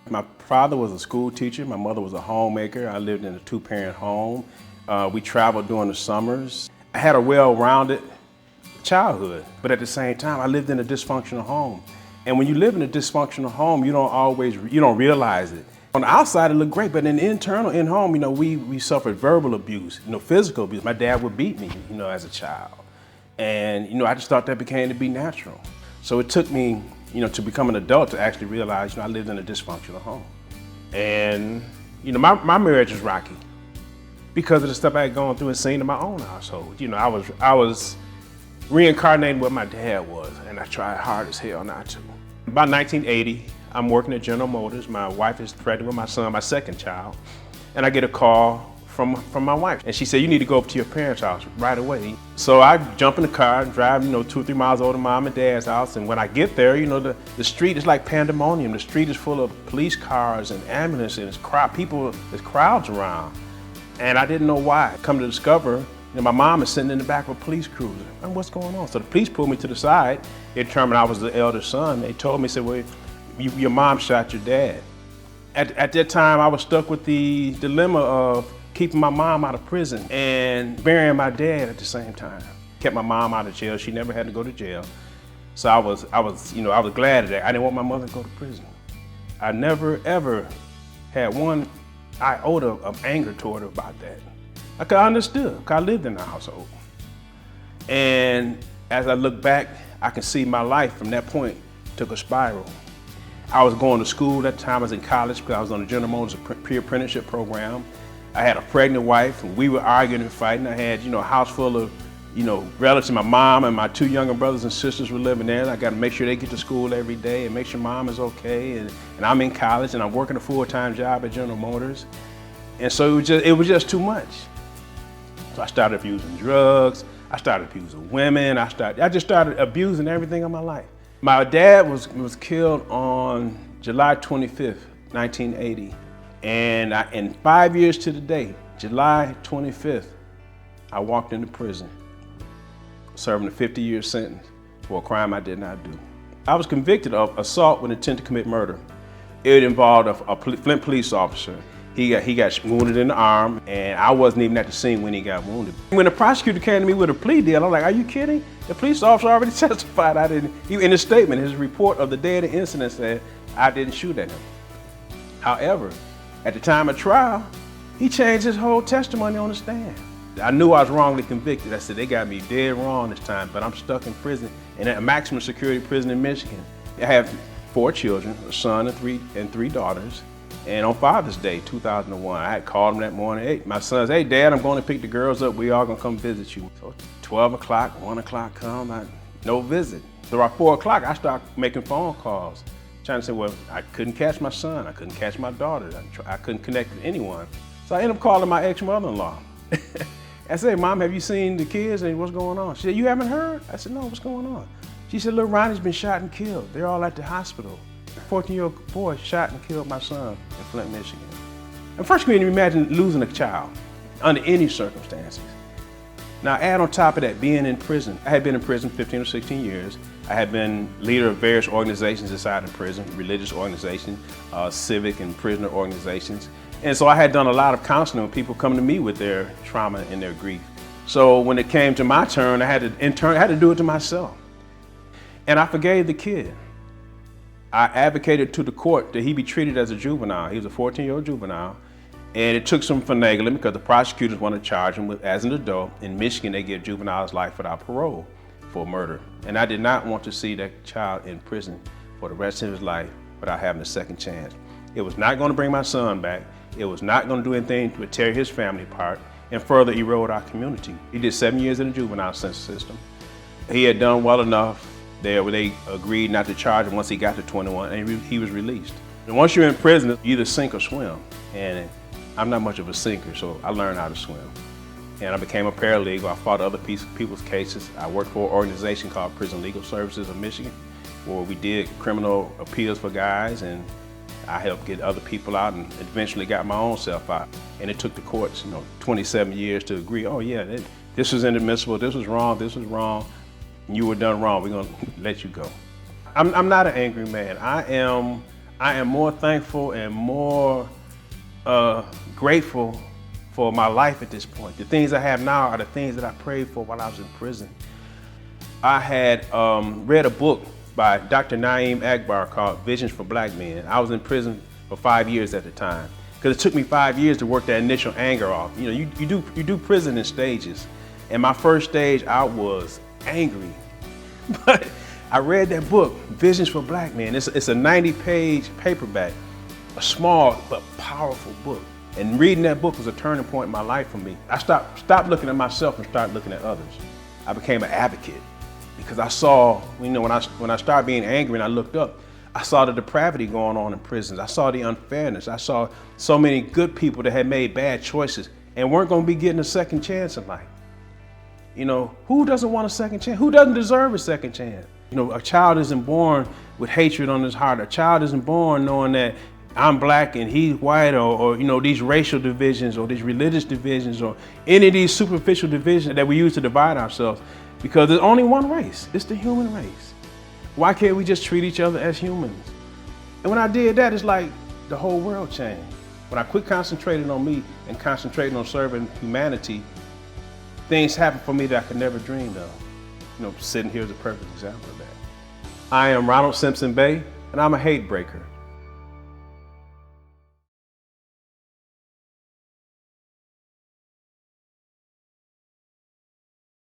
My father was a school teacher, my mother was a homemaker. I lived in a two-parent home. We traveled during the summers. I had a well-rounded childhood, but at the same time, I lived in a dysfunctional home. And when you live in a dysfunctional home, you don't realize it. On the outside, it looked great, but in the internal, in home, we suffered verbal abuse, physical abuse. My dad would beat me, as a child. And, I just thought that became to be natural. So it took me, to become an adult to actually realize, I lived in a dysfunctional home. And, my marriage was rocky because of the stuff I had gone through and seen in my own household. I was reincarnating what my dad was, and I tried hard as hell not to. About 1980, I'm working at General Motors. My wife is pregnant with my son, my second child, and I get a call from my wife. And she said, you need to go up to your parents' house right away. So I jump in the car and drive, 2 or 3 miles over to mom and dad's house. And when I get there, the street is like pandemonium. The street is full of police cars and ambulances, there's crowds around. And I didn't know why. Come to discover, my mom is sitting in the back of a police cruiser. And what's going on? So the police pulled me to the side. They determined I was the eldest son. They told me, said, well, your mom shot your dad. At that time, I was stuck with the dilemma of keeping my mom out of prison and burying my dad at the same time. Kept my mom out of jail. She never had to go to jail. So I was glad of that. I didn't want my mother to go to prison. I never, ever had one iota of anger toward her about that. I understood, because I lived in the household. And as I look back, I can see my life from that point took a spiral. I was going to school at the time. I was in college because I was on the General Motors pre-apprenticeship program. I had a pregnant wife, and we were arguing and fighting. I had, a house full of, relatives. My mom and my 2 younger brothers and sisters were living there. And I got to make sure they get to school every day and make sure mom is okay. And I'm in college, and I'm working a full-time job at General Motors. And so it was just too much. So I started abusing drugs. I started abusing women. I just started abusing everything in my life. My dad was killed on July 25th, 1980. And in 5 years to the day, July 25th, I walked into prison, serving a 50-year sentence for a crime I did not do. I was convicted of assault with intent to commit murder. It involved a Flint police officer. He got wounded in the arm, and I wasn't even at the scene when he got wounded. When the prosecutor came to me with a plea deal, I'm like, are you kidding? The police officer already testified I didn't. In his statement, his report of the day of the incident said I didn't shoot at him. However, at the time of trial, he changed his whole testimony on the stand. I knew I was wrongly convicted. I said, they got me dead wrong this time, but I'm stuck in prison, in a maximum security prison in Michigan. I have 4 children, a son and 3 daughters. And on Father's Day, 2001, I had called him that morning. Hey, my son says, hey, Dad, I'm going to pick the girls up. We all going to come visit you. So 12 o'clock, 1 o'clock come, no visit. So around 4 o'clock, I start making phone calls, trying to say, well, I couldn't catch my son. I couldn't catch my daughter. I couldn't connect with anyone. So I ended up calling my ex-mother-in-law. I said, Mom, have you seen the kids and what's going on? She said, you haven't heard? I said, no, what's going on? She said, little Ronnie's been shot and killed. They're all at the hospital. A 14-year-old boy shot and killed my son in Flint, Michigan. And first, you can imagine losing a child under any circumstances. Now, add on top of that, being in prison. I had been in prison 15 or 16 years. I had been leader of various organizations inside the prison, religious organizations, civic and prisoner organizations. And so I had done a lot of counseling with people coming to me with their trauma and their grief. So when it came to my turn, I had to do it to myself. And I forgave the kid. I advocated to the court that he be treated as a juvenile. He was a 14-year-old juvenile. And it took some finagling because the prosecutors wanted to charge him as an adult. In Michigan, they give juveniles life without parole for murder. And I did not want to see that child in prison for the rest of his life without having a second chance. It was not going to bring my son back. It was not going to do anything to tear his family apart and further erode our community. He did 7 years in the juvenile system. He had done well enough there where they agreed not to charge him once he got to 21, and he was released. And once you're in prison, you either sink or swim. And I'm not much of a sinker, so I learned how to swim. And I became a paralegal. I fought other people's cases. I worked for an organization called Prison Legal Services of Michigan, where we did criminal appeals for guys, and I helped get other people out and eventually got my own self out. And it took the courts, 27 years to agree, oh yeah, this was inadmissible, this was wrong. You were done wrong, we're gonna let you go. I'm not an angry man. I am more thankful and more grateful for my life at this point. The things I have now are the things that I prayed for while I was in prison. I had read a book by Dr. Naeem Akbar called Visions for Black Men. I was in prison for 5 years at the time, because it took me 5 years to work that initial anger off. You know, you do prison in stages, and my first stage I was angry. But I read that book, Visions for Black Men. It's a 90-page paperback, a small but powerful book. And reading that book was a turning point in my life for me. I stopped looking at myself and started looking at others. I became an advocate because I saw, you know, when I started being angry and I looked up, I saw the depravity going on in prisons. I saw the unfairness. I saw so many good people that had made bad choices and weren't going to be getting a second chance in life. You know, who doesn't want a second chance? Who doesn't deserve a second chance? You know, a child isn't born with hatred on his heart. A child isn't born knowing that I'm black and he's white, or you know, these racial divisions or these religious divisions or any of these superficial divisions that we use to divide ourselves, because there's only one race. It's the human race. Why can't we just treat each other as humans? And when I did that, it's like the whole world changed. When I quit concentrating on me and concentrating on serving humanity, things happened for me that I could never dream of. You know, sitting here is a perfect example of that. I am Ronald Simpson-Bey, and I'm a hate breaker.